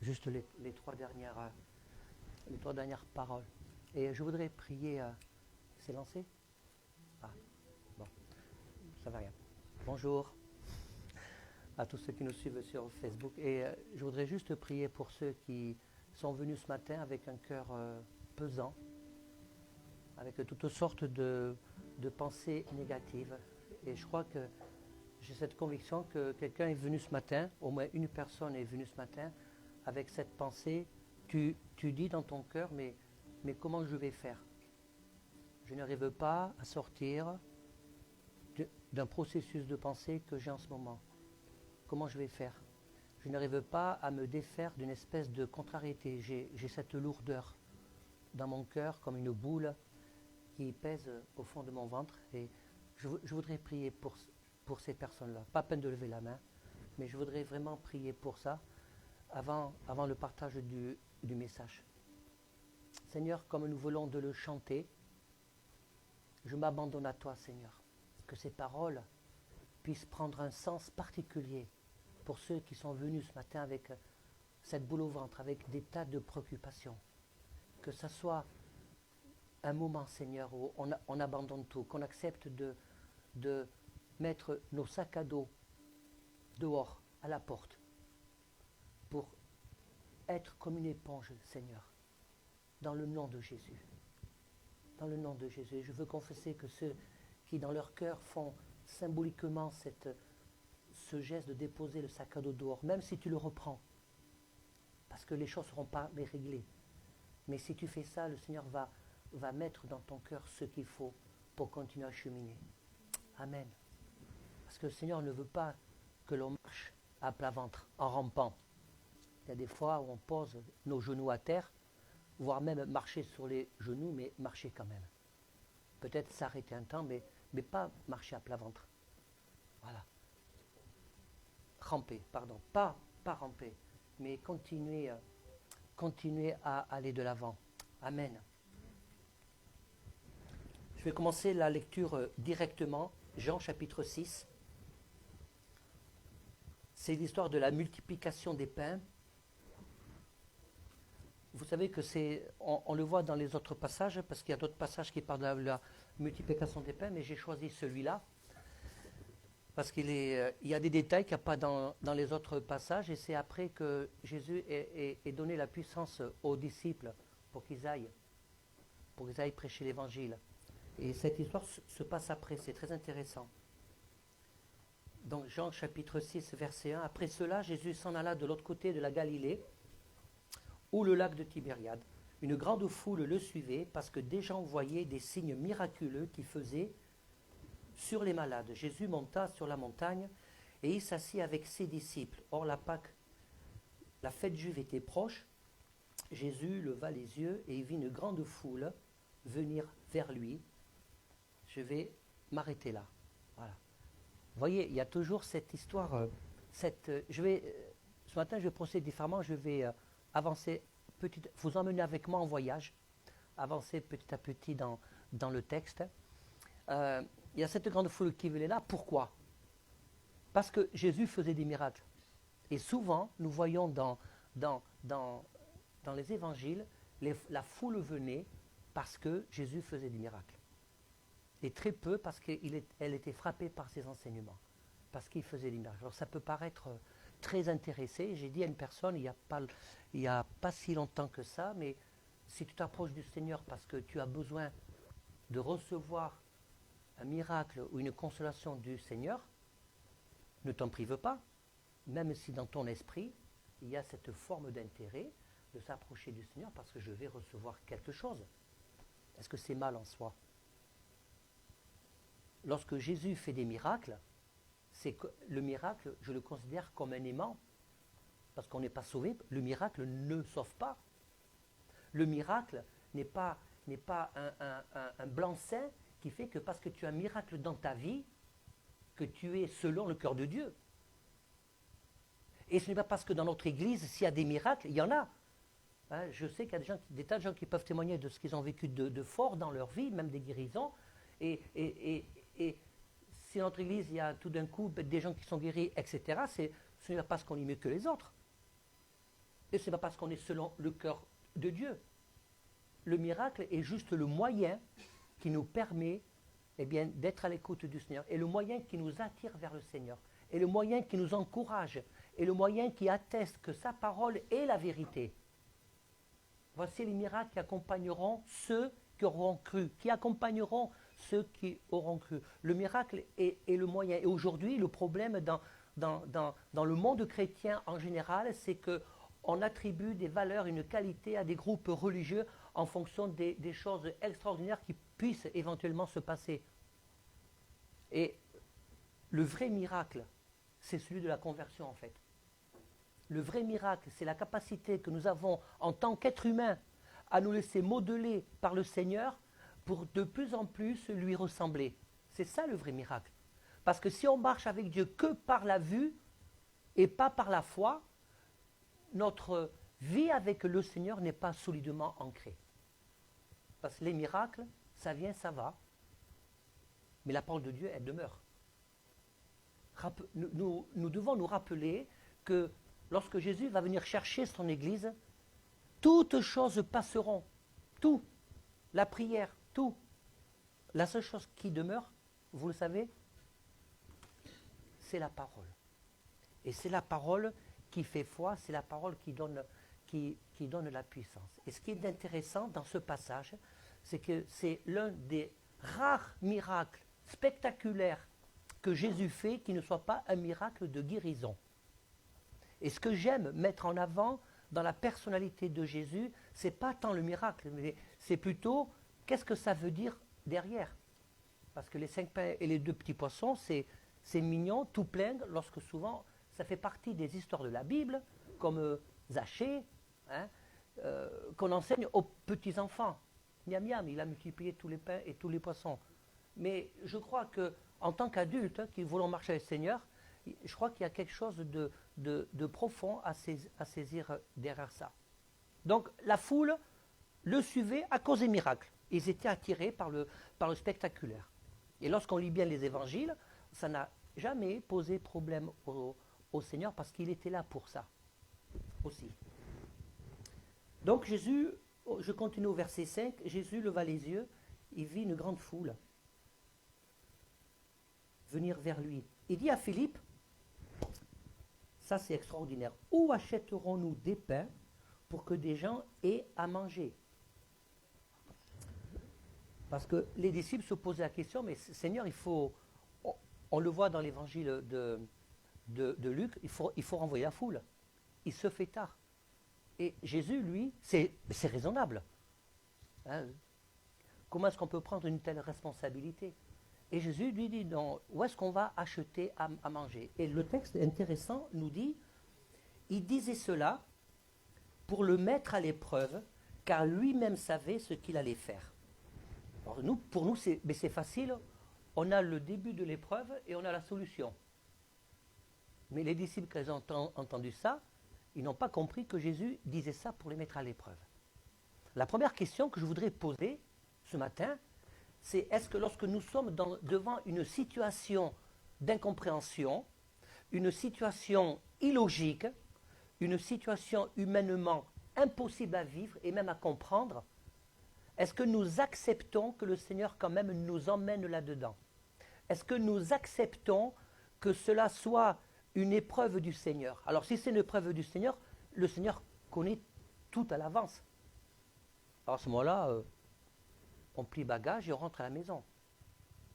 juste les trois dernières paroles. Et je voudrais prier. C'est lancé? Ah, bon, ça va rien. Bonjour à tous ceux qui nous suivent sur Facebook. Et je voudrais juste prier pour ceux qui sont venus ce matin avec un cœur pesant, avec toutes sortes de pensées négatives. Et je crois que j'ai cette conviction que quelqu'un est venu ce matin, au moins une personne est venue ce matin, avec cette pensée. Tu dis dans ton cœur, mais comment je vais faire? Je n'arrive pas à sortir d'un processus de pensée que j'ai en ce moment. Comment je vais faire? Je n'arrive pas à me défaire d'une espèce de contrariété. J'ai cette lourdeur dans mon cœur comme une boule qui pèse au fond de mon ventre. Et je voudrais prier pour ces personnes-là. Pas peine de lever la main, mais je voudrais vraiment prier pour ça avant le partage du message. Seigneur, comme nous voulons de le chanter, je m'abandonne à toi, Seigneur. Que ces paroles puissent prendre un sens particulier pour ceux qui sont venus ce matin avec cette boule au ventre, avec des tas de préoccupations. Que ça soit un moment, Seigneur, où on abandonne tout, qu'on accepte de mettre nos sacs à dos dehors, à la porte, pour être comme une éponge, Seigneur, dans le nom de Jésus. Dans le nom de Jésus. Je veux confesser que ceux qui, dans leur cœur, font symboliquement ce geste de déposer le sac à dos dehors, même si tu le reprends, parce que les choses ne seront pas réglées. Mais si tu fais ça, le Seigneur va mettre dans ton cœur ce qu'il faut pour continuer à cheminer. Amen. Parce que le Seigneur ne veut pas que l'on marche à plat ventre, en rampant. Il y a des fois où on pose nos genoux à terre, voire même marcher sur les genoux, mais marcher quand même. Peut-être s'arrêter un temps, mais pas marcher à plat ventre. Voilà. Ramper, pardon. Pas ramper, mais continuer à aller de l'avant. Amen. Je vais commencer la lecture directement. Jean chapitre 6. C'est l'histoire de la multiplication des pains. Vous savez que on le voit dans les autres passages, parce qu'il y a d'autres passages qui parlent de la multiplication des pains, mais j'ai choisi celui-là, parce qu'il y a des détails qu'il n'y a pas dans les autres passages, et c'est après que Jésus ait donné la puissance aux disciples pour qu'ils aillent prêcher l'évangile. Et cette histoire se passe après, c'est très intéressant. Donc Jean chapitre 6, verset 1, après cela, Jésus s'en alla de l'autre côté de la Galilée, ou le lac de Tibériade. Une grande foule le suivait parce que des gens voyaient des signes miraculeux qu'il faisait sur les malades. Jésus monta sur la montagne et il s'assit avec ses disciples. Or la Pâque, la fête juive était proche. Jésus leva les yeux et il vit une grande foule venir vers lui. Je vais m'arrêter là. Voilà. Vous voyez, il y a toujours cette histoire. Ce matin, je vais procéder différemment. Je vais avancer vous emmener avec moi en voyage, avancer petit à petit dans le texte. Il y a cette grande foule qui venait là. Pourquoi? Parce que Jésus faisait des miracles. Et souvent, nous voyons dans les évangiles, la foule venait parce que Jésus faisait des miracles. Et très peu parce qu'elle était frappée par ses enseignements, parce qu'il faisait des miracles. Alors ça peut paraître très intéressé. J'ai dit à une personne, il n'y a pas si longtemps que ça, mais si tu t'approches du Seigneur parce que tu as besoin de recevoir un miracle ou une consolation du Seigneur, ne t'en prive pas, même si dans ton esprit, il y a cette forme d'intérêt de s'approcher du Seigneur parce que je vais recevoir quelque chose. Est-ce que c'est mal en soi? Lorsque Jésus fait des miracles, c'est que le miracle, je le considère comme un aimant, parce qu'on n'est pas sauvé. Le miracle ne sauve pas. Le miracle n'est pas un blanc-seing qui fait que parce que tu as un miracle dans ta vie, que tu es selon le cœur de Dieu. Et ce n'est pas parce que dans notre église, s'il y a des miracles, il y en a. Hein, je sais qu'il y a des tas de gens qui peuvent témoigner de ce qu'ils ont vécu de fort dans leur vie, même des guérisons. Et si dans notre église, il y a tout d'un coup des gens qui sont guéris, etc., ce n'est pas parce qu'on est mieux que les autres. Et ce n'est pas parce qu'on est selon le cœur de Dieu. Le miracle est juste le moyen qui nous permet d'être à l'écoute du Seigneur, et le moyen qui nous attire vers le Seigneur, et le moyen qui nous encourage, et le moyen qui atteste que sa parole est la vérité. Voici les miracles qui accompagneront ceux qui auront cru, qui accompagneront ceux qui auront cru. Le miracle est le moyen. Et aujourd'hui, le problème dans le monde chrétien en général, c'est qu'on attribue des valeurs, une qualité à des groupes religieux en fonction des choses extraordinaires qui puissent éventuellement se passer. Et le vrai miracle, c'est celui de la conversion en fait. Le vrai miracle, c'est la capacité que nous avons en tant qu'être humain à nous laisser modeler par le Seigneur pour de plus en plus lui ressembler. C'est ça le vrai miracle. Parce que si on marche avec Dieu que par la vue et pas par la foi, notre vie avec le Seigneur n'est pas solidement ancrée. Parce que les miracles, ça vient, ça va. Mais la parole de Dieu, elle demeure. Nous devons nous rappeler que lorsque Jésus va venir chercher son Église, toutes choses passeront. Tout. La prière, tout. La seule chose qui demeure, vous le savez, c'est la parole. Et c'est la parole qui fait foi, c'est la parole qui donne la puissance. Et ce qui est intéressant dans ce passage, c'est que c'est l'un des rares miracles spectaculaires que Jésus fait qui ne soit pas un miracle de guérison. Et ce que j'aime mettre en avant dans la personnalité de Jésus, ce n'est pas tant le miracle, mais c'est plutôt qu'est-ce que ça veut dire derrière. Parce que les 5 pains et les 2 petits poissons, c'est mignon, tout plein, lorsque souvent ça fait partie des histoires de la Bible, comme Zachée, hein, qu'on enseigne aux petits-enfants. Miam miam, il a multiplié tous les pains et tous les poissons. Mais je crois qu'en tant qu'adulte qui voulons marcher avec le Seigneur, je crois qu'il y a quelque chose de profond à saisir derrière ça. Donc la foule le suivait à cause des miracles. Ils étaient attirés par le spectaculaire. Et lorsqu'on lit bien les évangiles, ça n'a jamais posé problème au Seigneur parce qu'il était là pour ça aussi. Donc Jésus, je continue au verset 5, Jésus leva les yeux, il vit une grande foule venir vers lui. Il dit à Philippe, ça c'est extraordinaire, où achèterons-nous des pains pour que des gens aient à manger? Parce que les disciples se posaient la question, mais Seigneur, il faut, on le voit dans l'évangile de Luc, il faut renvoyer la foule. Il se fait tard. Et Jésus, lui, c'est raisonnable. Hein? Comment est-ce qu'on peut prendre une telle responsabilité? Et Jésus lui dit, non, où est-ce qu'on va acheter à manger? Et le texte intéressant nous dit, il disait cela pour le mettre à l'épreuve, car lui-même savait ce qu'il allait faire. Alors pour nous, c'est facile, on a le début de l'épreuve et on a la solution. Mais les disciples, quand ils ont entendu ça, ils n'ont pas compris que Jésus disait ça pour les mettre à l'épreuve. La première question que je voudrais poser ce matin, c'est est-ce que lorsque nous sommes devant une situation d'incompréhension, une situation illogique, une situation humainement impossible à vivre et même à comprendre, est-ce que nous acceptons que le Seigneur quand même nous emmène là-dedans? Est-ce que nous acceptons que cela soit une épreuve du Seigneur? Alors si c'est une épreuve du Seigneur, le Seigneur connaît tout à l'avance. Alors à ce moment-là, on plie bagage et on rentre à la maison.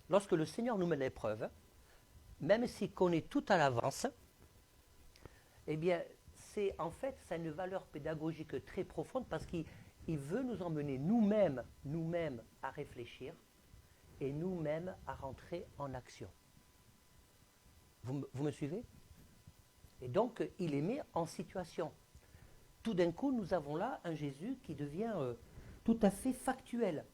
Lorsque le Seigneur nous met l'épreuve, même s'il connaît tout à l'avance, eh bien, en fait, ça a une valeur pédagogique très profonde parce qu'il veut nous emmener nous-mêmes à réfléchir et nous-mêmes à rentrer en action. Vous me suivez? Et donc, il est mis en situation. Tout d'un coup, nous avons là un Jésus qui devient tout à fait factuel.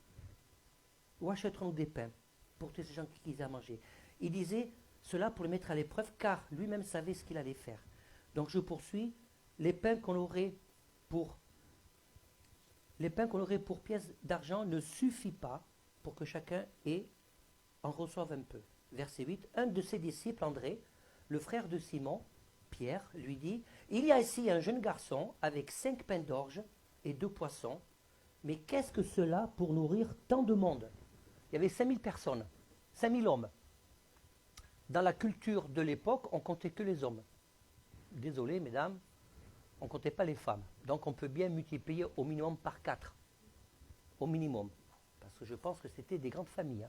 Où achèterons-nous des pains pour tous ces gens qui aient à manger? Il disait cela pour les mettre à l'épreuve, car lui-même savait ce qu'il allait faire. Donc je poursuis, les pains qu'on aurait pour pièces d'argent ne suffit pas pour que chacun en reçoive un peu. Verset 8, un de ses disciples, André, le frère de Simon, Pierre, lui dit, il y a ici un jeune garçon avec 5 pains d'orge et 2 poissons, mais qu'est-ce que cela pour nourrir tant de monde? Il y avait 5000 personnes, 5000 hommes. Dans la culture de l'époque, on comptait que les hommes. Désolé, mesdames, on ne comptait pas les femmes. Donc on peut bien multiplier au minimum par 4. Au minimum. Parce que je pense que c'était des grandes familles.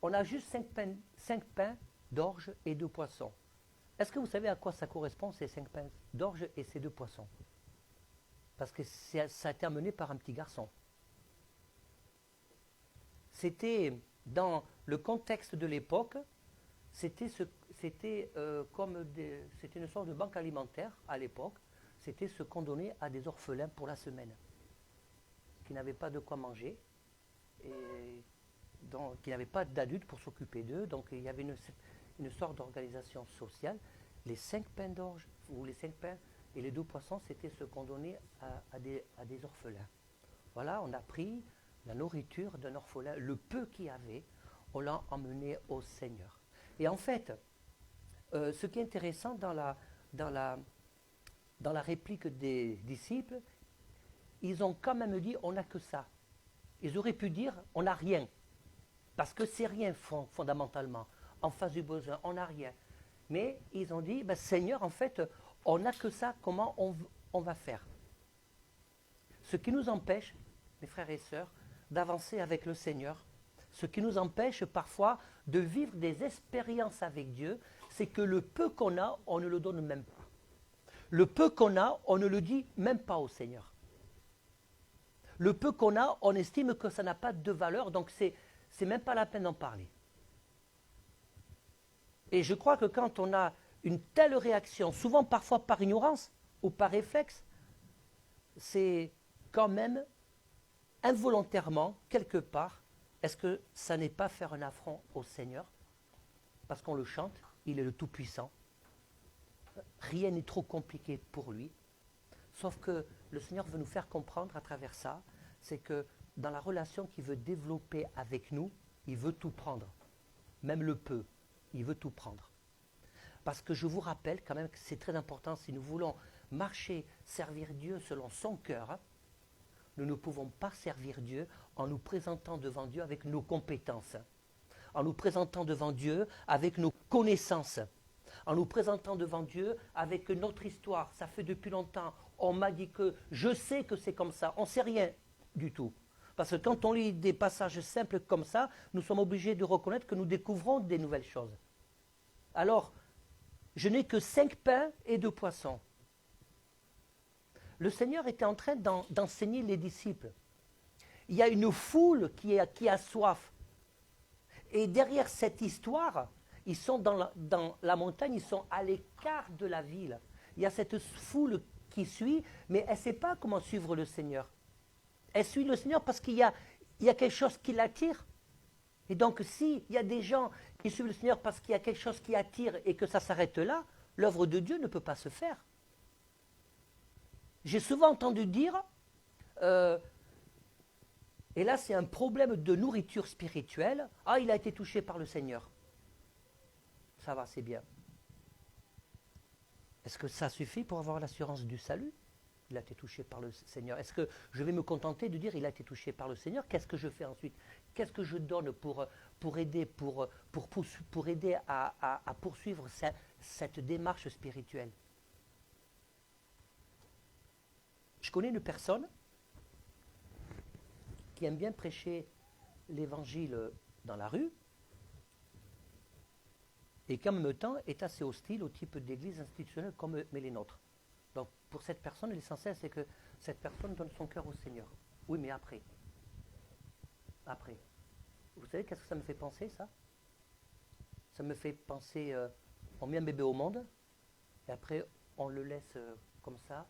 On a juste 5 pains d'orge et 2 poissons. Est-ce que vous savez à quoi ça correspond, ces 5 pains d'orge et ces 2 poissons? Parce que ça a été amené par un petit garçon. C'était, dans le contexte de l'époque, c'était une sorte de banque alimentaire à l'époque. C'était ce qu'on donnait à des orphelins pour la semaine, qui n'avaient pas de quoi manger, et qui n'avaient pas d'adultes pour s'occuper d'eux. Donc il y avait une sorte d'organisation sociale. Les 5 pains d'orge, ou les 5 pains et les 2 poissons, c'était ce qu'on donnait à des orphelins. Voilà, on a pris la nourriture d'un orphelin, le peu qu'il y avait, on l'a emmené au Seigneur. Et en fait, ce qui est intéressant dans la réplique des disciples, ils ont quand même dit on n'a que ça. Ils auraient pu dire on n'a rien, parce que c'est rien fondamentalement. En face du besoin, on n'a rien. Mais ils ont dit Seigneur, en fait, on n'a que ça, comment on va faire? Ce qui nous empêche, mes frères et sœurs, d'avancer avec le Seigneur, ce qui nous empêche parfois de vivre des expériences avec Dieu, c'est que le peu qu'on a, on ne le donne même pas. Le peu qu'on a, on ne le dit même pas au Seigneur. Le peu qu'on a, on estime que ça n'a pas de valeur, donc c'est même pas la peine d'en parler. Et je crois que quand on a une telle réaction, souvent parfois par ignorance ou par réflexe, c'est quand même involontairement, quelque part, est-ce que ça n'est pas faire un affront au Seigneur? Parce qu'on le chante, il est le Tout-Puissant. Rien n'est trop compliqué pour lui. Sauf que le Seigneur veut nous faire comprendre à travers ça, c'est que dans la relation qu'il veut développer avec nous, il veut tout prendre. Même le peu, il veut tout prendre. Parce que je vous rappelle quand même que c'est très important, si nous voulons marcher, servir Dieu selon son cœur, nous ne pouvons pas servir Dieu en nous présentant devant Dieu avec nos compétences, en nous présentant devant Dieu avec nos connaissances, en nous présentant devant Dieu avec notre histoire. Ça fait depuis longtemps, on m'a dit que je sais que c'est comme ça, on ne sait rien du tout. Parce que quand on lit des passages simples comme ça, nous sommes obligés de reconnaître que nous découvrons des nouvelles choses. Alors, je n'ai que 5 pains et 2 poissons. Le Seigneur était en train d'enseigner les disciples. Il y a une foule qui a soif. Et derrière cette histoire, ils sont dans la montagne, ils sont à l'écart de la ville. Il y a cette foule qui suit, mais elle ne sait pas comment suivre le Seigneur. Elle suit le Seigneur parce qu'il y a quelque chose qui l'attire. Et donc, s'il y a des gens qui suivent le Seigneur parce qu'il y a quelque chose qui attire et que ça s'arrête là, l'œuvre de Dieu ne peut pas se faire. J'ai souvent entendu dire, et là c'est un problème de nourriture spirituelle, ah, il a été touché par le Seigneur. Ça va, c'est bien. Est-ce que ça suffit pour avoir l'assurance du salut? Il a été touché par le Seigneur. Est-ce que je vais me contenter de dire il a été touché par le Seigneur? Qu'est-ce que je fais ensuite? Qu'est-ce que je donne pour aider à poursuivre cette démarche spirituelle? Je connais une personne qui aime bien prêcher l'évangile dans la rue et qui en même temps est assez hostile au type d'église institutionnelle comme les nôtres. Donc pour cette personne, l'essentiel c'est que cette personne donne son cœur au Seigneur. Oui, mais après. Après. Vous savez qu'est-ce que ça me fait penser, ça? Ça me fait penser, on met un bébé au monde et après on le laisse comme ça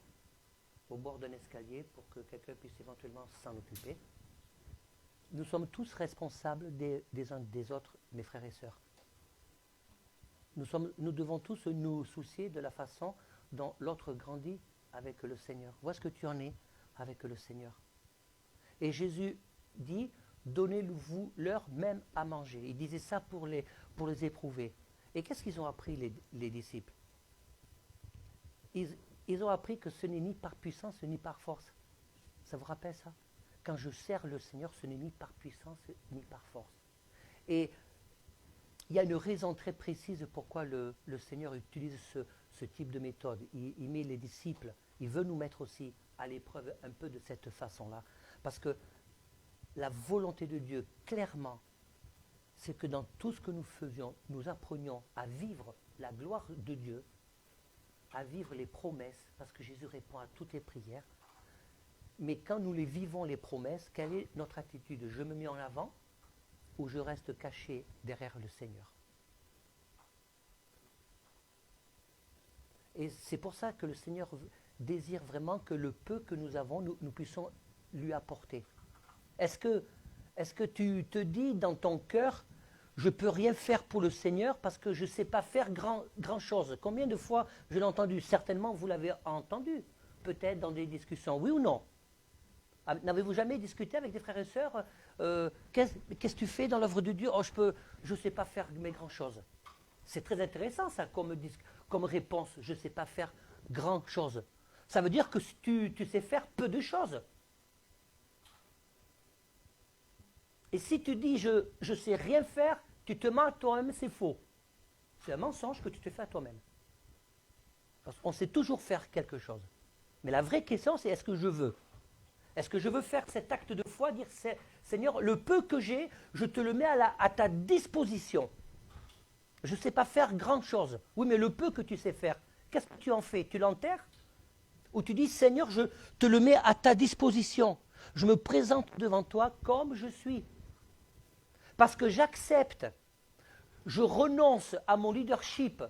au bord d'un escalier pour que quelqu'un puisse éventuellement s'en occuper. Nous sommes tous responsables des uns des autres, mes frères et sœurs. Nous devons tous nous soucier de la façon dont l'autre grandit avec le Seigneur. Vois ce que tu en es avec le Seigneur. Et Jésus dit, donnez-vous leur même à manger. Il disait ça pour les éprouver. Et qu'est-ce qu'ils ont appris, les disciples? Ils ont appris que ce n'est ni par puissance ni par force. Ça vous rappelle ça? Quand je sers le Seigneur, ce n'est ni par puissance ni par force. Et il y a une raison très précise pourquoi le Seigneur utilise ce type de méthode. Il met les disciples, il veut nous mettre aussi à l'épreuve un peu de cette façon-là. Parce que la volonté de Dieu, clairement, c'est que dans tout ce que nous faisions, nous apprenions à vivre la gloire de Dieu, à vivre les promesses, parce que Jésus répond à toutes les prières. Mais quand nous les vivons, les promesses, quelle est notre attitude? Je me mets en avant ou je reste caché derrière le Seigneur? Et c'est pour ça que le Seigneur désire vraiment que le peu que nous avons, nous puissions lui apporter. Est-ce que tu te dis dans ton cœur, je ne peux rien faire pour le Seigneur parce que je ne sais pas faire grand chose? Combien de fois je l'ai entendu? Certainement vous l'avez entendu, peut-être dans des discussions, oui ou non? N'avez-vous jamais discuté avec des frères et sœurs? Qu'est-ce que tu fais dans l'œuvre de Dieu? Oh, je ne sais pas faire mes grandes choses. C'est très intéressant ça comme réponse. Je ne sais pas faire grand chose. Ça veut dire que tu sais faire peu de choses. Et si tu dis je ne sais rien faire, tu te mens à toi-même, c'est faux. C'est un mensonge que tu te fais à toi-même. Parce qu'on sait toujours faire quelque chose. Mais la vraie question, c'est est-ce que je veux? Est-ce que je veux faire cet acte de foi, dire Seigneur, le peu que j'ai, je te le mets à ta disposition. Je ne sais pas faire grand chose. Oui, mais le peu que tu sais faire, qu'est-ce que tu en fais? Tu l'enterres? Ou tu dis Seigneur, je te le mets à ta disposition. Je me présente devant toi comme je suis. Parce que j'accepte, je renonce à mon leadership,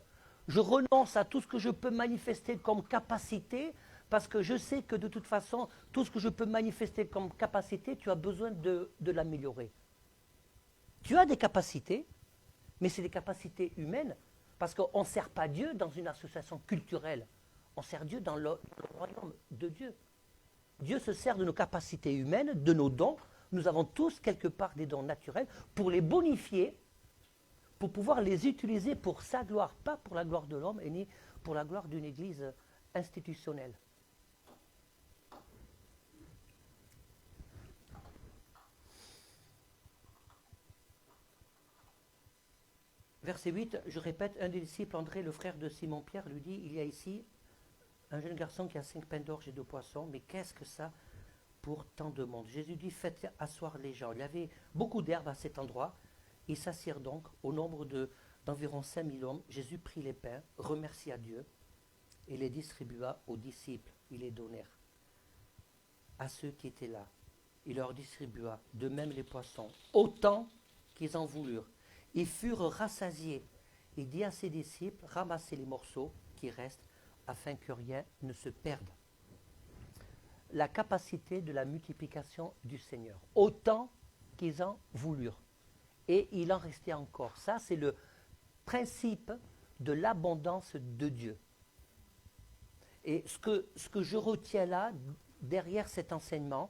je renonce à tout ce que je peux manifester comme capacité, parce que je sais que de toute façon, tout ce que je peux manifester comme capacité, tu as besoin de l'améliorer. Tu as des capacités, mais c'est des capacités humaines, parce qu'on ne sert pas Dieu dans une association culturelle, on sert Dieu dans le royaume de Dieu. Dieu se sert de nos capacités humaines, de nos dons. Nous avons tous quelque part des dons naturels pour les bonifier, pour pouvoir les utiliser pour sa gloire, pas pour la gloire de l'homme et ni pour la gloire d'une église institutionnelle. Verset 8, je répète, un des disciples, André, le frère de Simon-Pierre, lui dit, il y a ici un jeune garçon qui a 5 pains d'orge et 2 poissons, mais qu'est-ce que ça pour tant de monde? Jésus dit, faites asseoir les gens. Il y avait beaucoup d'herbes à cet endroit. Ils s'assirent donc, au nombre d'environ 5000 hommes. Jésus prit les pains, remercia Dieu, et les distribua aux disciples. Ils les donnèrent à ceux qui étaient là. Il leur distribua de même les poissons, autant qu'ils en voulurent. Ils furent rassasiés. Il dit à ses disciples, ramassez les morceaux qui restent, afin que rien ne se perde. La capacité de la multiplication du Seigneur, autant qu'ils en voulurent. Et il en restait encore. Ça, c'est le principe de l'abondance de Dieu. Et ce que je retiens là, derrière cet enseignement,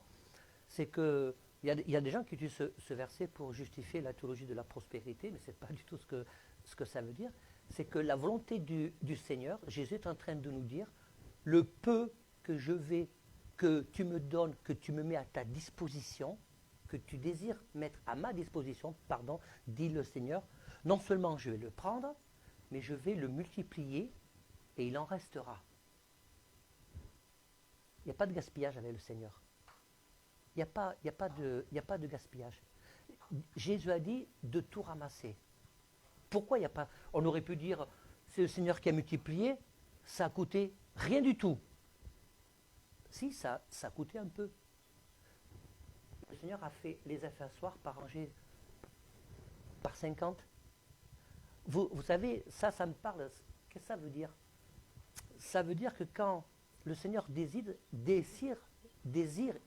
c'est que il y a des gens qui utilisent ce verset pour justifier la théologie de la prospérité, mais ce n'est pas du tout ce que ça veut dire. C'est que la volonté du Seigneur, Jésus est en train de nous dire, le peu que tu me donnes, que tu me mets à ta disposition, que tu désires mettre à ma disposition, dit le Seigneur, non seulement je vais le prendre, mais je vais le multiplier et il en restera. Il n'y a pas de gaspillage avec le Seigneur. Il n'y a pas de gaspillage. Jésus a dit de tout ramasser. Pourquoi il n'y a pas... On aurait pu dire, c'est le Seigneur qui a multiplié, ça a coûté rien du tout. Si, ça a coûté un peu. Le Seigneur a fait asseoir par rangée, par 50. Vous savez, ça me parle. Qu'est-ce que ça veut dire? Ça veut dire que quand le Seigneur désire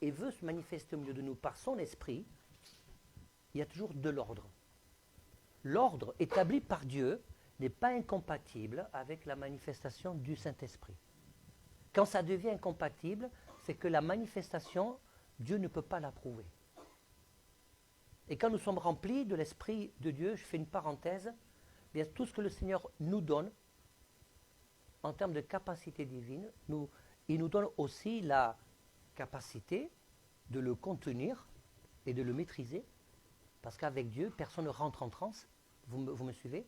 et veut se manifester au milieu de nous par son esprit, il y a toujours de l'ordre. L'ordre établi par Dieu n'est pas incompatible avec la manifestation du Saint-Esprit. Quand ça devient incompatible, c'est que la manifestation, Dieu ne peut pas l'approuver. Et quand nous sommes remplis de l'Esprit de Dieu, je fais une parenthèse, bien tout ce que le Seigneur nous donne, en termes de capacité divine, il nous donne aussi la capacité de le contenir et de le maîtriser, parce qu'avec Dieu, personne ne rentre en transe. Vous me suivez?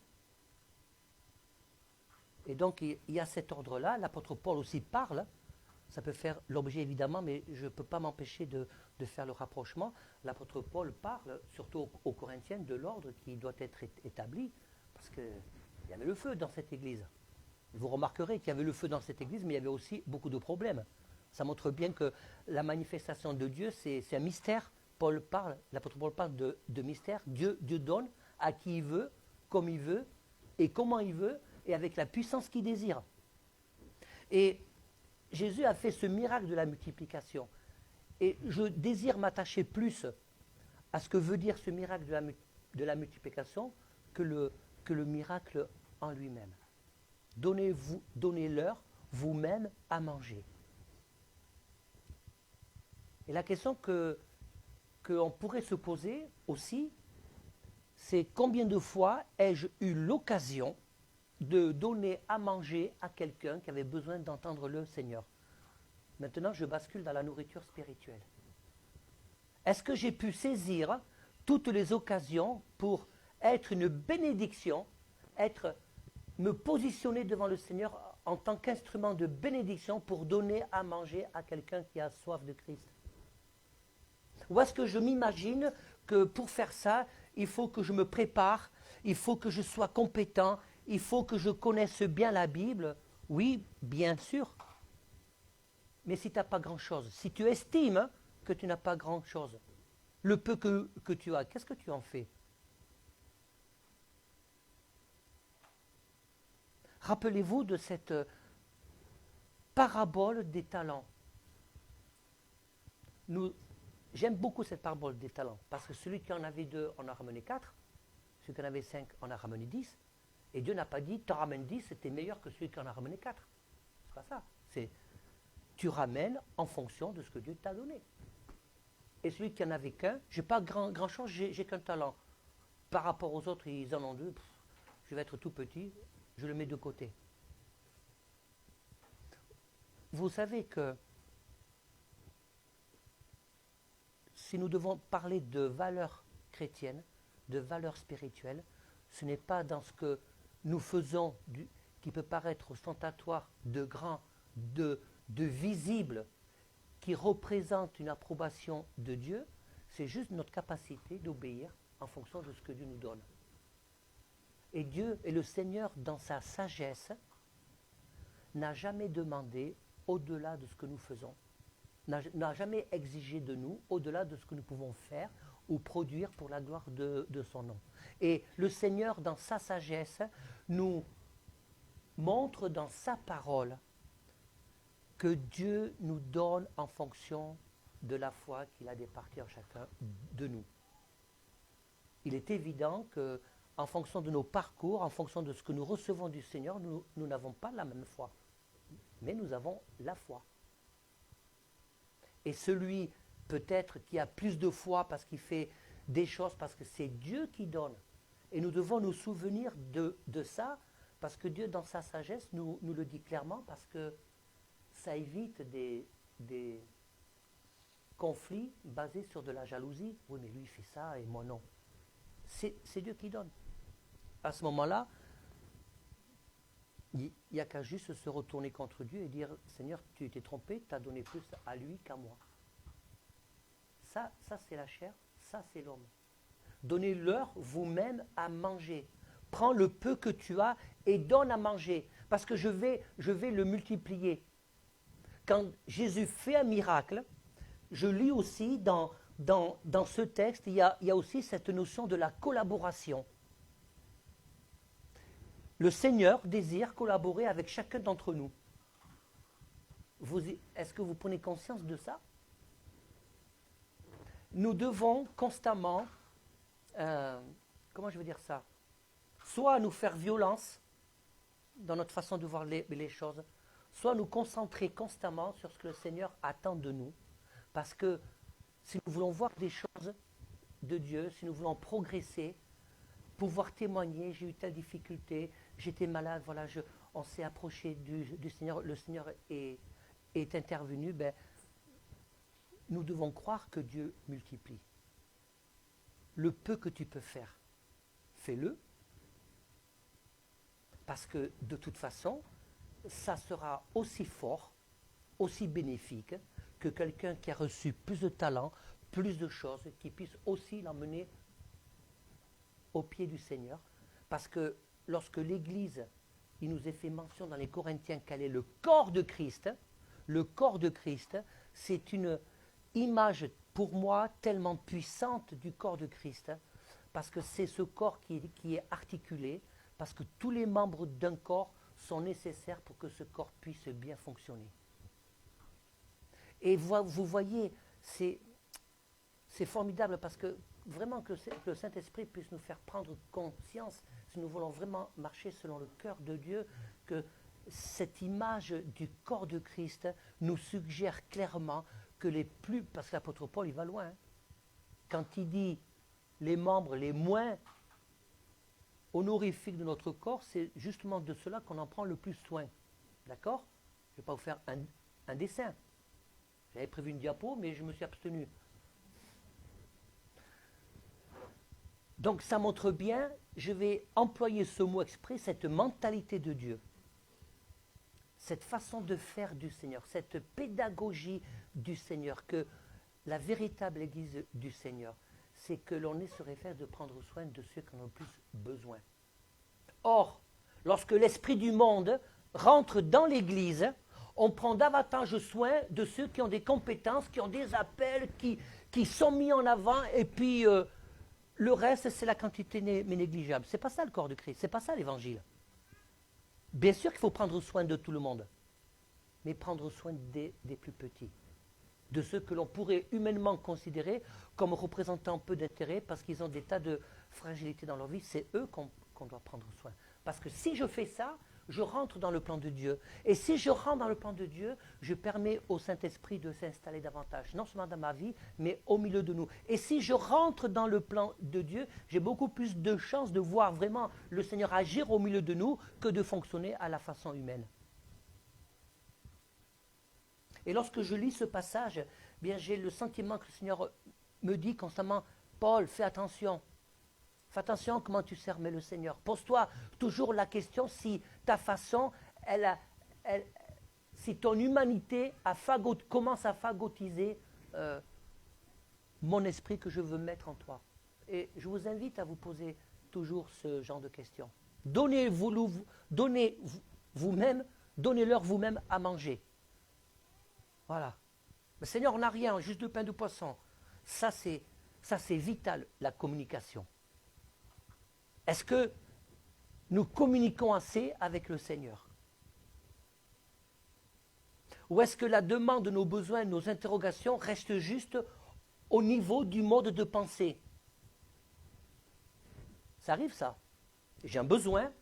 Et donc, il y a cet ordre-là. L'apôtre Paul aussi parle. Ça peut faire l'objet, évidemment, mais je ne peux pas m'empêcher de faire le rapprochement. L'apôtre Paul parle, surtout aux Corinthiens, de l'ordre qui doit être établi, parce qu'il y avait le feu dans cette église. Vous remarquerez qu'il y avait le feu dans cette église, mais il y avait aussi beaucoup de problèmes. Ça montre bien que la manifestation de Dieu, c'est un mystère. L'apôtre Paul parle de mystère. Dieu donne à qui il veut, comme il veut, et comment il veut, et avec la puissance qu'il désire. Et Jésus a fait ce miracle de la multiplication. Et je désire m'attacher plus à ce que veut dire ce miracle de la multiplication que le miracle en lui-même. Donnez-leur vous-même à manger. Et la question qu'on pourrait se poser aussi, c'est combien de fois ai-je eu l'occasion de donner à manger à quelqu'un qui avait besoin d'entendre le Seigneur. Maintenant, je bascule dans la nourriture spirituelle. Est-ce que j'ai pu saisir toutes les occasions pour être une bénédiction, me positionner devant le Seigneur en tant qu'instrument de bénédiction pour donner à manger à quelqu'un qui a soif de Christ? Ou est-ce que je m'imagine que pour faire ça, il faut que je me prépare, il faut que je sois compétent, il faut que je connaisse bien la Bible? Oui, bien sûr. Mais si tu n'as pas grand-chose, si tu estimes que tu n'as pas grand-chose, le peu que tu as, qu'est-ce que tu en fais? Rappelez-vous de cette parabole des talents. J'aime beaucoup cette parabole des talents, parce que celui qui en avait 2 en a ramené 4, celui qui en avait 5 en a ramené 10, et Dieu n'a pas dit, t'en ramènes 10, c'était meilleur que celui qui en a ramené 4. C'est pas ça. C'est, tu ramènes en fonction de ce que Dieu t'a donné. Et celui qui en avait qu'un, j'ai pas grand chose, j'ai qu'un talent. Par rapport aux autres, ils en ont 2, je vais être tout petit, je le mets de côté. Vous savez que si nous devons parler de valeurs chrétiennes, de valeurs spirituelles, ce n'est pas dans ce que nous faisons qui peut paraître ostentatoire, de grand, de visible, qui représente une approbation de Dieu, c'est juste notre capacité d'obéir en fonction de ce que Dieu nous donne. Et Dieu et le Seigneur, dans sa sagesse, n'a jamais demandé au-delà de ce que nous faisons, n'a jamais exigé de nous au-delà de ce que nous pouvons faire ou produire pour la gloire de son nom. Et le Seigneur, dans sa sagesse, nous montre dans sa parole que Dieu nous donne en fonction de la foi qu'il a départie en chacun de nous. Il est évident que, en fonction de nos parcours, en fonction de ce que nous recevons du Seigneur, nous n'avons pas la même foi, mais nous avons la foi. Et celui peut-être qui a plus de foi parce qu'il fait des choses, parce que c'est Dieu qui donne. Et nous devons nous souvenir de ça, parce que Dieu, dans sa sagesse, nous le dit clairement, parce que ça évite des conflits basés sur de la jalousie. Oui, mais lui, il fait ça et moi, non. C'est Dieu qui donne. À ce moment-là, il n'y a qu'à juste se retourner contre Dieu et dire, Seigneur, tu t'es trompé, tu as donné plus à lui qu'à moi. Ça c'est la chair, ça c'est l'homme. Donnez-leur vous-même à manger. Prends le peu que tu as et donne à manger, parce que je vais le multiplier. Quand Jésus fait un miracle, je lis aussi dans ce texte, il y a aussi cette notion de la collaboration. Le Seigneur désire collaborer avec chacun d'entre nous. Est-ce que vous prenez conscience de ça? Nous devons constamment, comment je veux dire ça, soit nous faire violence dans notre façon de voir les choses, soit nous concentrer constamment sur ce que le Seigneur attend de nous, parce que si nous voulons voir des choses de Dieu, si nous voulons progresser, pouvoir témoigner, j'ai eu telle difficulté, j'étais malade, voilà, on s'est approché du Seigneur, le Seigneur est intervenu, ben, nous devons croire que Dieu multiplie. Le peu que tu peux faire, fais-le, parce que de toute façon, ça sera aussi fort, aussi bénéfique que quelqu'un qui a reçu plus de talent, plus de choses, qui puisse aussi l'emmener au pied du Seigneur. Parce que lorsque l'Église, il nous est fait mention dans les Corinthiens qu'elle est le corps de Christ, c'est une image pour moi tellement puissante du corps de Christ, parce que c'est ce corps qui est articulé, parce que tous les membres d'un corps sont nécessaires pour que ce corps puisse bien fonctionner. Et vous voyez, c'est formidable parce que vraiment que le Saint-Esprit puisse nous faire prendre conscience, si nous voulons vraiment marcher selon le cœur de Dieu, que cette image du corps de Christ nous suggère clairement que les plus, parce que l'apôtre Paul il va loin, hein, quand il dit les membres les moins honorifiques de notre corps, c'est justement de cela qu'on en prend le plus soin. D'accord? Je ne vais pas vous faire un dessin. J'avais prévu une diapo, mais je me suis abstenu. Donc ça montre bien, je vais employer ce mot exprès, cette mentalité de Dieu, cette façon de faire du Seigneur, cette pédagogie du Seigneur, que la véritable Église du Seigneur, c'est que l'on ait ce réflexe de prendre soin de ceux qui en ont le plus besoin. Or, lorsque l'esprit du monde rentre dans l'Église, on prend davantage soin de ceux qui ont des compétences, qui ont des appels, qui sont mis en avant, et puis le reste, c'est la quantité mais négligeable. Ce n'est pas ça le corps de Christ, ce n'est pas ça l'Évangile. Bien sûr qu'il faut prendre soin de tout le monde, mais prendre soin des plus petits, de ceux que l'on pourrait humainement considérer comme représentant peu d'intérêt parce qu'ils ont des tas de fragilité dans leur vie, c'est eux qu'on doit prendre soin. Parce que si je fais ça, je rentre dans le plan de Dieu. Et si je rentre dans le plan de Dieu, je permets au Saint-Esprit de s'installer davantage, non seulement dans ma vie, mais au milieu de nous. Et si je rentre dans le plan de Dieu, j'ai beaucoup plus de chances de voir vraiment le Seigneur agir au milieu de nous que de fonctionner à la façon humaine. Et lorsque je lis ce passage, bien j'ai le sentiment que le Seigneur me dit constamment, Paul, fais attention. Fais attention comment tu sermais le Seigneur. Pose-toi toujours la question si ta façon, si ton humanité commence à phagotiser mon esprit que je veux mettre en toi. Et je vous invite à vous poser toujours ce genre de questions. Donnez-leur vous-même à manger. Voilà. Le Seigneur, on n'a rien, juste du pain de poisson. Ça, c'est vital, la communication. Est-ce que nous communiquons assez avec le Seigneur? Ou est-ce que la demande de nos besoins, de nos interrogations reste juste au niveau du mode de pensée? Ça arrive ça. J'ai un besoin,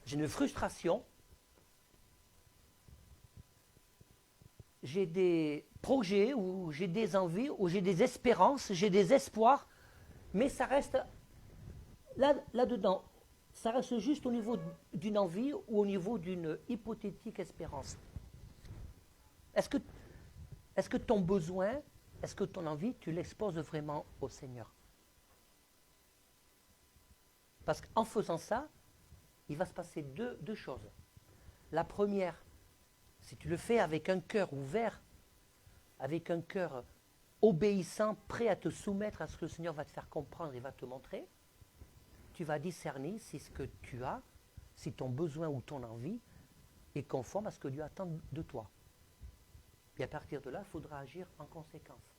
j'ai une frustration, j'ai des projets, ou j'ai des envies, ou j'ai des espérances, j'ai des espoirs, mais ça reste là-dedans. Ça reste juste au niveau d'une envie ou au niveau d'une hypothétique espérance. Est-ce que ton besoin, est-ce que ton envie, tu l'exposes vraiment au Seigneur? Parce qu'en faisant ça, il va se passer deux choses. La première, si tu le fais avec un cœur ouvert, avec un cœur obéissant, prêt à te soumettre à ce que le Seigneur va te faire comprendre et va te montrer, tu vas discerner si ce que tu as, si ton besoin ou ton envie est conforme à ce que Dieu attend de toi. Et à partir de là, il faudra agir en conséquence.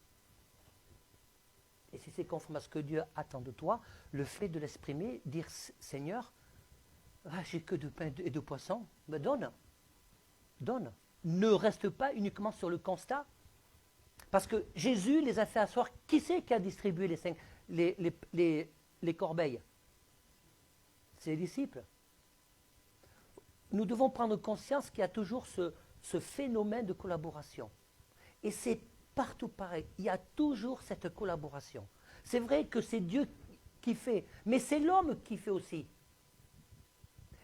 Et si c'est conforme à ce que Dieu attend de toi, le fait de l'exprimer, dire Seigneur, j'ai que de pain et de poisson, ben donne. Ne reste pas uniquement sur le constat. Parce que Jésus les a fait asseoir. Qui c'est qui a distribué les corbeilles? C'est les disciples. Nous devons prendre conscience qu'il y a toujours ce phénomène de collaboration. Et c'est partout pareil. Il y a toujours cette collaboration. C'est vrai que c'est Dieu qui fait, mais c'est l'homme qui fait aussi.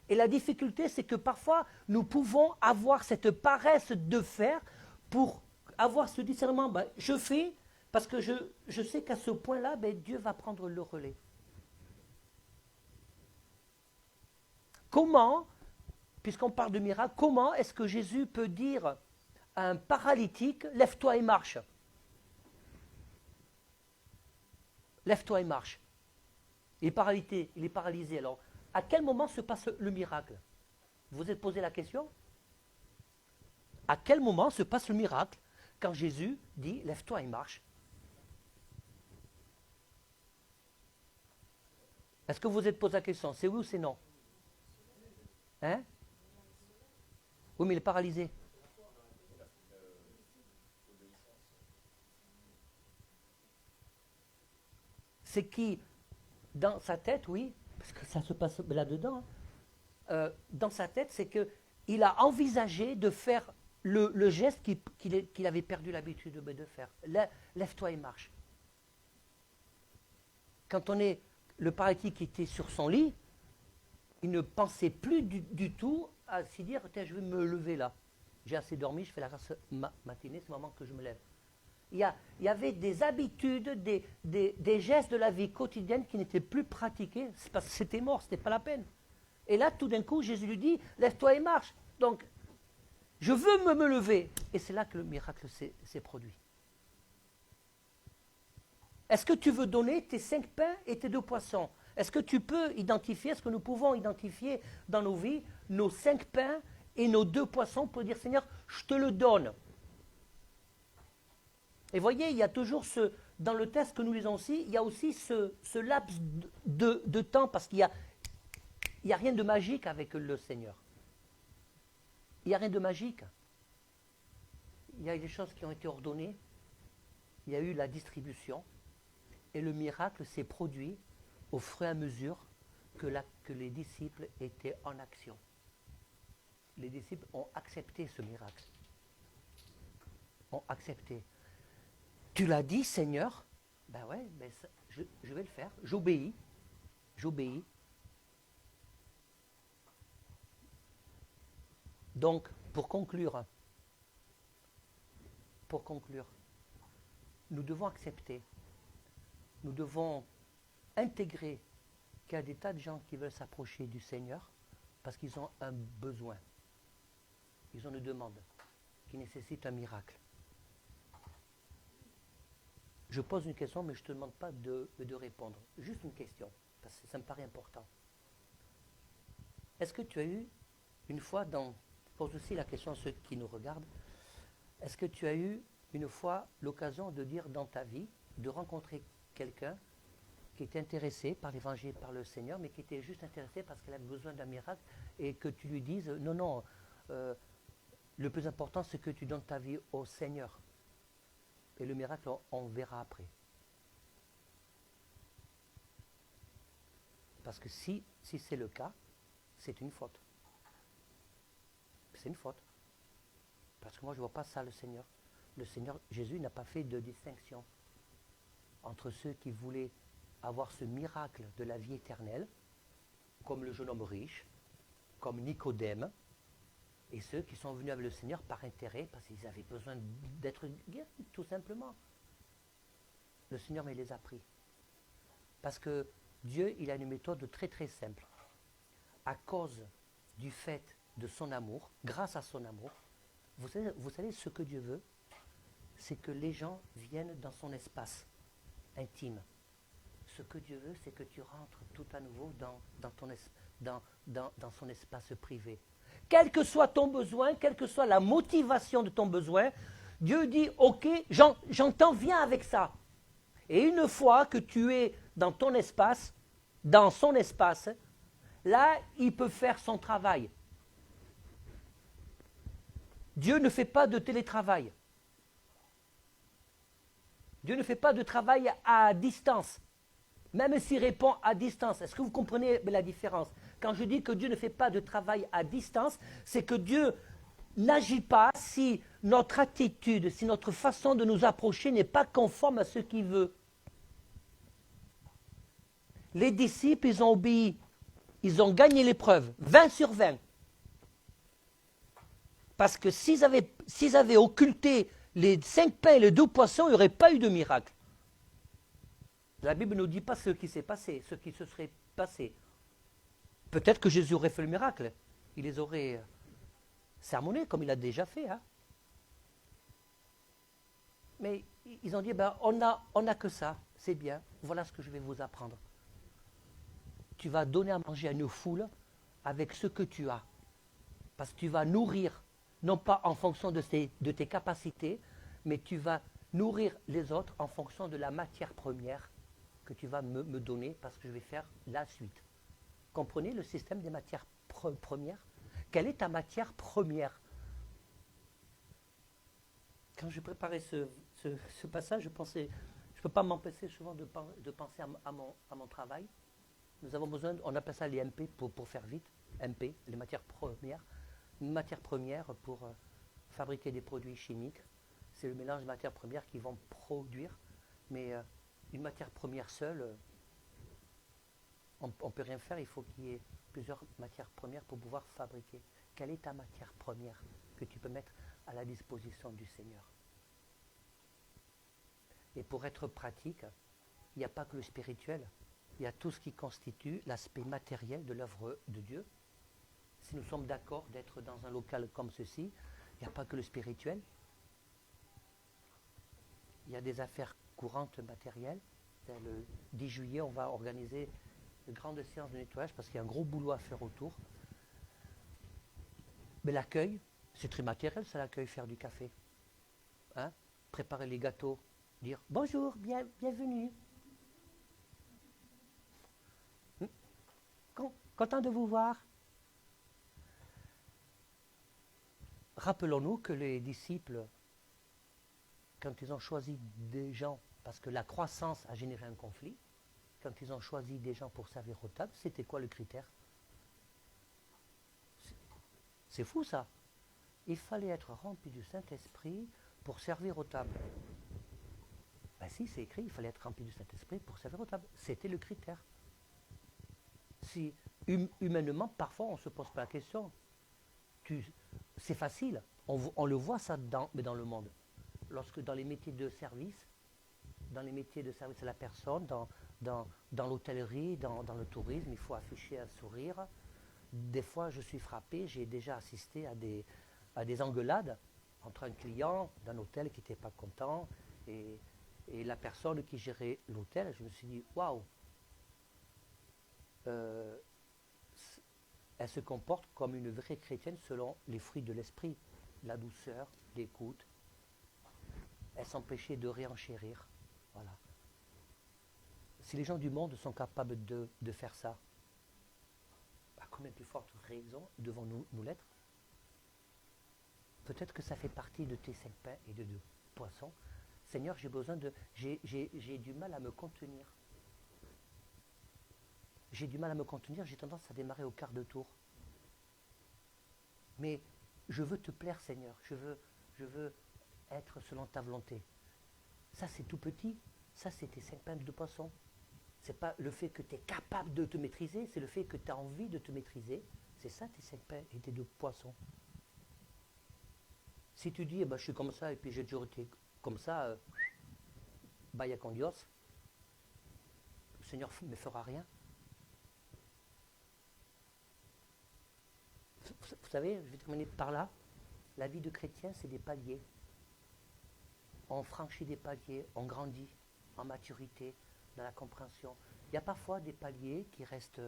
Et la difficulté, c'est que parfois, nous pouvons avoir cette paresse de faire pour avoir ce discernement. Ben, je fais parce que je sais qu'à ce point-là, ben, Dieu va prendre le relais. Comment, puisqu'on parle de miracle, comment est-ce que Jésus peut dire à un paralytique, lève-toi et marche? Lève-toi et marche. Il est paralysé. Alors, à quel moment se passe le miracle? Vous vous êtes posé la question? À quel moment se passe le miracle quand Jésus dit, lève-toi et marche? Est-ce que vous vous êtes posé la question? C'est oui ou c'est non? Hein? Oui, mais il est paralysé. C'est qui, dans sa tête, oui, parce que ça se passe là-dedans, dans sa tête, c'est qu'il a envisagé de faire le geste qu'il avait perdu l'habitude de faire. Lève-toi et marche. Quand le paralytique était sur son lit, il ne pensait plus du tout à s'y dire, tiens, je vais me lever là. J'ai assez dormi, je fais la race matinée, c'est le moment que je me lève. Il y avait des habitudes, des gestes de la vie quotidienne qui n'étaient plus pratiqués, c'est parce que c'était mort, ce n'était pas la peine. Et là, tout d'un coup, Jésus lui dit, lève-toi et marche. Donc, je veux me lever. Et c'est là que le miracle s'est produit. Est-ce que tu veux donner tes 5 pains et tes 2 poissons? Est-ce que tu peux identifier, est-ce que nous pouvons identifier dans nos vies nos 5 pains et nos 2 poissons pour dire, Seigneur, je te le donne? Et voyez, il y a toujours dans le texte que nous lisons aussi, il y a aussi ce laps de temps, parce qu'il n'y a rien de magique avec le Seigneur. Il n'y a rien de magique. Il y a des choses qui ont été ordonnées, il y a eu la distribution, et le miracle s'est produit au fur et à mesure que les disciples étaient en action. Les disciples ont accepté ce miracle. Ont accepté. Tu l'as dit, Seigneur? Ben ouais, ben je vais le faire. J'obéis. J'obéis. Donc, pour conclure, nous devons accepter, nous devons intégrer qu'il y a des tas de gens qui veulent s'approcher du Seigneur parce qu'ils ont un besoin. Ils ont une demande qui nécessite un miracle. Je pose une question, mais je ne te demande pas de répondre. Juste une question, parce que ça me paraît important. Est-ce que tu as eu, une fois, je pose aussi la question à ceux qui nous regardent, est-ce que tu as eu, une fois, l'occasion de dire dans ta vie, de rencontrer quelqu'un qui était intéressé par l'évangile, par le Seigneur, mais qui était juste intéressé parce qu'elle avait besoin d'un miracle, et que tu lui dises, non, le plus important, c'est que tu donnes ta vie au Seigneur. Et le miracle, on verra après. Parce que si c'est le cas, c'est une faute. C'est une faute. Parce que moi, je ne vois pas ça, le Seigneur. Le Seigneur, Jésus n'a pas fait de distinction entre ceux qui voulaient avoir ce miracle de la vie éternelle, comme le jeune homme riche, comme Nicodème, et ceux qui sont venus avec le Seigneur par intérêt, parce qu'ils avaient besoin d'être guéris, tout simplement. Le Seigneur, mais il les a pris. Parce que Dieu, il a une méthode très très simple. À cause du fait de son amour, grâce à son amour, vous savez ce que Dieu veut, c'est que les gens viennent dans son espace intime. Ce que Dieu veut, c'est que tu rentres tout à nouveau dans son espace privé. Quel que soit ton besoin, quelle que soit la motivation de ton besoin, Dieu dit, ok, j'entends, viens avec ça. Et une fois que tu es dans ton espace, dans son espace, là, il peut faire son travail. Dieu ne fait pas de télétravail. Dieu ne fait pas de travail à distance, même s'il répond à distance. Est-ce que vous comprenez la différence? Quand je dis que Dieu ne fait pas de travail à distance, c'est que Dieu n'agit pas si notre attitude, si notre façon de nous approcher n'est pas conforme à ce qu'il veut. Les disciples, ils ont obéi. Ils ont gagné l'épreuve. 20 sur 20. Parce que s'ils avaient occulté les 5 pains et les 2 poissons, il n'y aurait pas eu de miracle. La Bible ne nous dit pas ce qui s'est passé, ce qui se serait passé. Peut-être que Jésus aurait fait le miracle. Il les aurait sermonnés, comme il a déjà fait. Hein. Mais ils ont dit, on n'a que ça, c'est bien, voilà ce que je vais vous apprendre. Tu vas donner à manger à une foule avec ce que tu as. Parce que tu vas nourrir, non pas en fonction de tes capacités, mais tu vas nourrir les autres en fonction de la matière première que tu vas me donner, parce que je vais faire la suite. Comprenez le système des matières premières? Quelle est ta matière première? Quand je préparais ce passage, je pensais, je ne peux pas m'empêcher souvent de penser à mon travail. Nous avons besoin, on appelle ça les MP pour faire vite, MP, les matières premières. Une matière première pour fabriquer des produits chimiques, c'est le mélange de matières premières qui vont produire, mais une matière première seule, on ne peut rien faire, il faut qu'il y ait plusieurs matières premières pour pouvoir fabriquer. Quelle est ta matière première que tu peux mettre à la disposition du Seigneur? Et pour être pratique, il n'y a pas que le spirituel, il y a tout ce qui constitue l'aspect matériel de l'œuvre de Dieu. Si nous sommes d'accord d'être dans un local comme ceci, il n'y a pas que le spirituel. Il y a des affaires courantes matérielles. Le 10 juillet, on va organiser une grande séance de nettoyage parce qu'il y a un gros boulot à faire autour. Mais l'accueil, c'est très matériel, ça, l'accueil, faire du café. Hein? Préparer les gâteaux, dire bonjour, bienvenue. Content de vous voir. Rappelons-nous que les disciples, quand ils ont choisi des gens, parce que la croissance a généré un conflit, quand ils ont choisi des gens pour servir aux tables, c'était quoi le critère? C'est fou ça. Il fallait être rempli du Saint-Esprit pour servir aux tables. Ben si, c'est écrit, il fallait être rempli du Saint-Esprit pour servir aux tables. C'était le critère. Si humainement, parfois, on ne se pose pas la question. C'est facile. On le voit ça dans le monde. Lorsque dans les métiers de service, à la personne, dans l'hôtellerie, dans le tourisme, il faut afficher un sourire. Des fois, je suis frappé, j'ai déjà assisté à des engueulades entre un client d'un hôtel qui n'était pas content et la personne qui gérait l'hôtel. Je me suis dit, waouh, elle se comporte comme une vraie chrétienne selon les fruits de l'esprit, la douceur, l'écoute. Elle s'empêchait de réenchérir. Voilà. Si les gens du monde sont capables de faire ça, à combien de plus forte raison devons-nous l'être? Peut-être que ça fait partie de tes 5 pains et de 2 poissons. Seigneur, j'ai du mal à me contenir. J'ai du mal à me contenir, j'ai tendance à démarrer au quart de tour. Mais je veux te plaire, Seigneur. Je veux être selon ta volonté. Ça, c'est tout petit. Ça, c'est tes 5 pains et 2 poissons. Ce n'est pas le fait que tu es capable de te maîtriser, c'est le fait que tu as envie de te maîtriser. C'est ça, tes 5 pains et tes 2 poissons. Si tu dis, je suis comme ça et puis j'ai toujours été comme ça, vaya con Dios, le Seigneur ne me fera rien. Vous savez, je vais terminer par là, la vie de chrétien, c'est des paliers. On franchit des paliers, on grandit en maturité, dans la compréhension. Il y a parfois des paliers qui restent,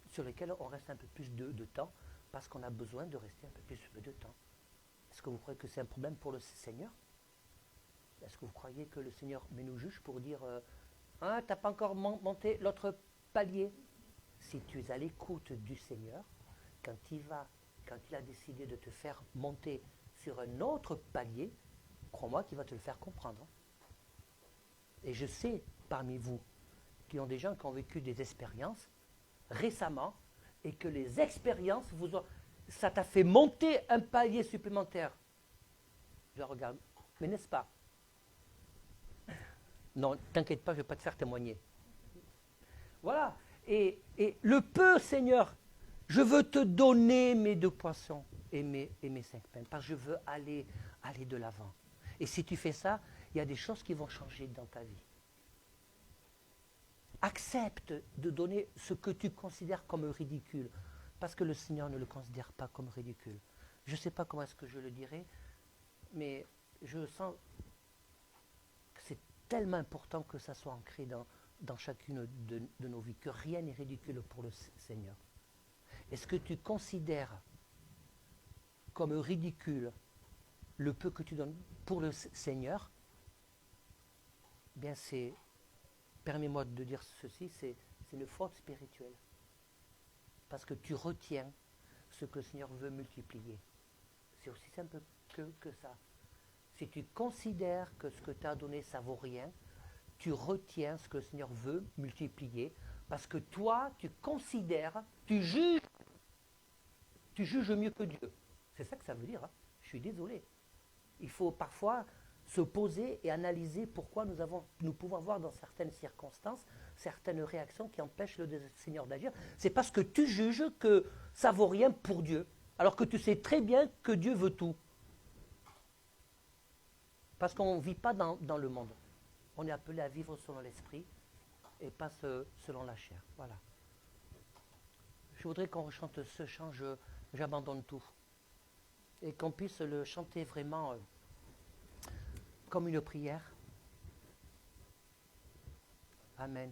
sur lesquels on reste un peu plus de temps, parce qu'on a besoin de rester un peu plus de temps. Est-ce que vous croyez que c'est un problème pour le Seigneur? Est-ce que vous croyez que le Seigneur nous juge pour dire ah, tu n'as pas encore monté l'autre palier? Si tu es à l'écoute du Seigneur, quand il a décidé de te faire monter sur un autre palier, crois-moi qu'il va te le faire comprendre. Et je sais parmi vous qu'il y a des gens qui ont vécu des expériences récemment et que les expériences ça t'a fait monter un palier supplémentaire. Je regarde, mais n'est-ce pas? Non, t'inquiète pas, je ne vais pas te faire témoigner. Voilà. Et le peu, Seigneur, je veux te donner mes 2 poissons et mes 5 pains, parce que je veux aller de l'avant. Et si tu fais ça, il y a des choses qui vont changer dans ta vie. Accepte de donner ce que tu considères comme ridicule, parce que le Seigneur ne le considère pas comme ridicule. Je ne sais pas comment est-ce que je le dirais, mais je sens que c'est tellement important que ça soit ancré dans chacune de nos vies, que rien n'est ridicule pour le Seigneur. Est-ce que tu considères comme ridicule le peu que tu donnes pour le Seigneur? Bien, permets-moi de dire ceci, c'est une faute spirituelle. Parce que tu retiens ce que le Seigneur veut multiplier. C'est aussi simple que ça. Si tu considères que ce que tu as donné, ça vaut rien, tu retiens ce que le Seigneur veut multiplier, parce que toi, tu considères, tu juges mieux que Dieu. C'est ça que ça veut dire. Hein. Je suis désolé. Il faut parfois se poser et analyser pourquoi nous pouvons avoir dans certaines circonstances certaines réactions qui empêchent le Seigneur d'agir. C'est parce que tu juges que ça vaut rien pour Dieu, alors que tu sais très bien que Dieu veut tout. Parce qu'on ne vit pas dans le monde. On est appelé à vivre selon l'esprit et pas selon la chair. Voilà. Je voudrais qu'on rechante ce chant, j'abandonne tout. Et qu'on puisse le chanter vraiment comme une prière. Amen.